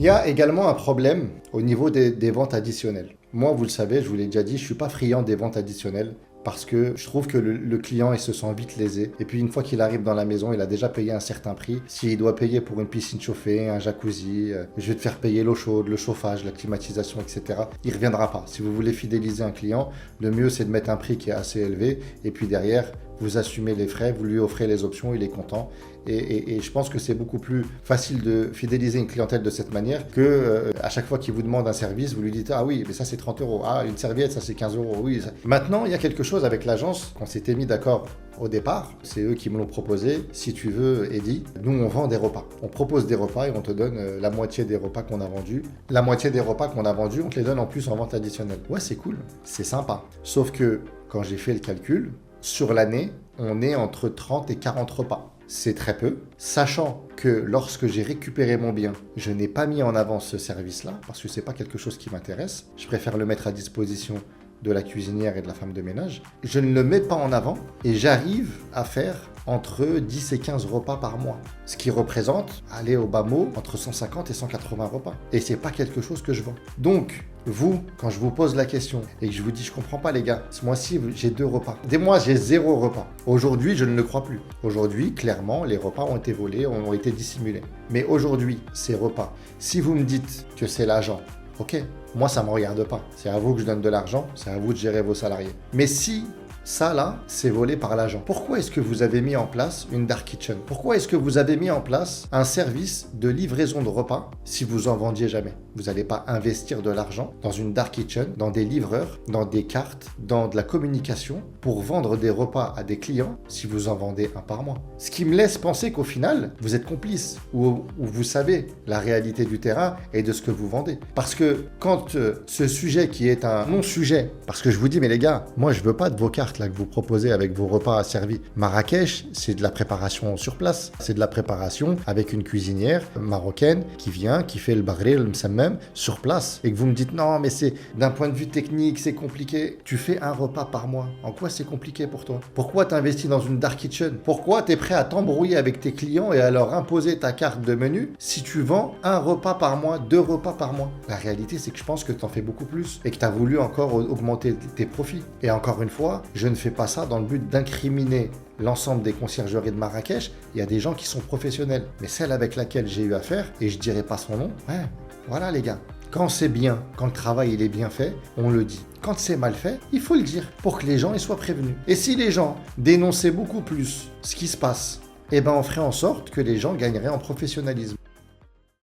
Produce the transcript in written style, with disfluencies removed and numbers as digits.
Il y a également un problème au niveau des ventes additionnelles. Moi, vous le savez, je vous l'ai déjà dit, je ne suis pas friand des ventes additionnelles parce que je trouve que le client, il se sent vite lésé. Et puis, une fois qu'il arrive dans la maison, il a déjà payé un certain prix. S'il doit payer pour une piscine chauffée, un jacuzzi, je vais te faire payer l'eau chaude, le chauffage, la climatisation, etc. Il ne reviendra pas. Si vous voulez fidéliser un client, le mieux, c'est de mettre un prix qui est assez élevé. Et puis derrière, vous assumez les frais, vous lui offrez les options, il est content. Et je pense que c'est beaucoup plus facile de fidéliser une clientèle de cette manière que à chaque fois qu'il vous demande un service, vous lui dites ah oui, mais ça c'est 30 euros, ah une serviette ça c'est 15 euros, oui. Maintenant il y a quelque chose avec l'agence qu'on s'était mis d'accord au départ, c'est eux qui me l'ont proposé. Si tu veux, Eddy, nous on vend des repas. On propose des repas et on te donne la moitié des repas qu'on a vendus. La moitié des repas qu'on a vendus, on te les donne en plus en vente additionnelle. Ouais, c'est cool, c'est sympa. Sauf que quand j'ai fait le calcul, sur l'année, on est entre 30 et 40 repas. C'est très peu, sachant que lorsque j'ai récupéré mon bien, je n'ai pas mis en avant ce service-là, parce que ce n'est pas quelque chose qui m'intéresse. Je préfère le mettre à disposition de la cuisinière et de la femme de ménage. Je ne le mets pas en avant et j'arrive à faire entre 10 et 15 repas par mois. Ce qui représente, allez au bas mot, entre 150 et 180 repas. Et c'est pas quelque chose que je vends. Donc, vous, quand je vous pose la question et que je vous dis, je comprends pas les gars, ce mois-ci, j'ai 2 repas. Des mois, j'ai 0 repas. Aujourd'hui, je ne le crois plus. Aujourd'hui, clairement, les repas ont été volés, ont été dissimulés. Mais aujourd'hui, ces repas, si vous me dites que c'est l'agent, ok, moi ça ne me regarde pas. C'est à vous que je donne de l'argent, c'est à vous de gérer vos salariés. Mais si ça là, c'est volé par l'agent, pourquoi est-ce que vous avez mis en place une dark kitchen? Pourquoi est-ce que vous avez mis en place un service de livraison de repas si vous en vendiez jamais? Vous n'allez pas investir de l'argent dans une dark kitchen, dans des livreurs, dans des cartes, dans de la communication pour vendre des repas à des clients si vous en vendez un par mois. Ce qui me laisse penser qu'au final, vous êtes complice ou vous savez la réalité du terrain et de ce que vous vendez. Parce que quand ce sujet qui est un non-sujet, parce que je vous dis, mais les gars, moi je veux pas de vos cartes là que vous proposez avec vos repas servis. Marrakech, c'est de la préparation sur place. C'est de la préparation avec une cuisinière marocaine qui vient, qui fait le baghril, le msammam, sur place. Et que vous me dites, non, mais c'est d'un point de vue technique, c'est compliqué. Tu fais un repas par mois. En quoi c'est compliqué pour toi? Pourquoi t'investis dans une dark kitchen? Pourquoi t'es prêt à t'embrouiller avec tes clients et à leur imposer ta carte de menu si tu vends un repas par mois, 2 repas par mois? La réalité, c'est que je pense que t'en fais beaucoup plus et que t'as voulu encore augmenter tes profits. Et encore une fois, je ne fais pas ça dans le but d'incriminer l'ensemble des conciergeries de Marrakech. Il y a des gens qui sont professionnels. Mais celle avec laquelle j'ai eu affaire, et je dirai pas son nom, ouais, voilà les gars. Quand c'est bien, quand le travail il est bien fait, on le dit. Quand c'est mal fait, il faut le dire pour que les gens ils soient prévenus. Et si les gens dénonçaient beaucoup plus ce qui se passe, eh ben on ferait en sorte que les gens gagneraient en professionnalisme.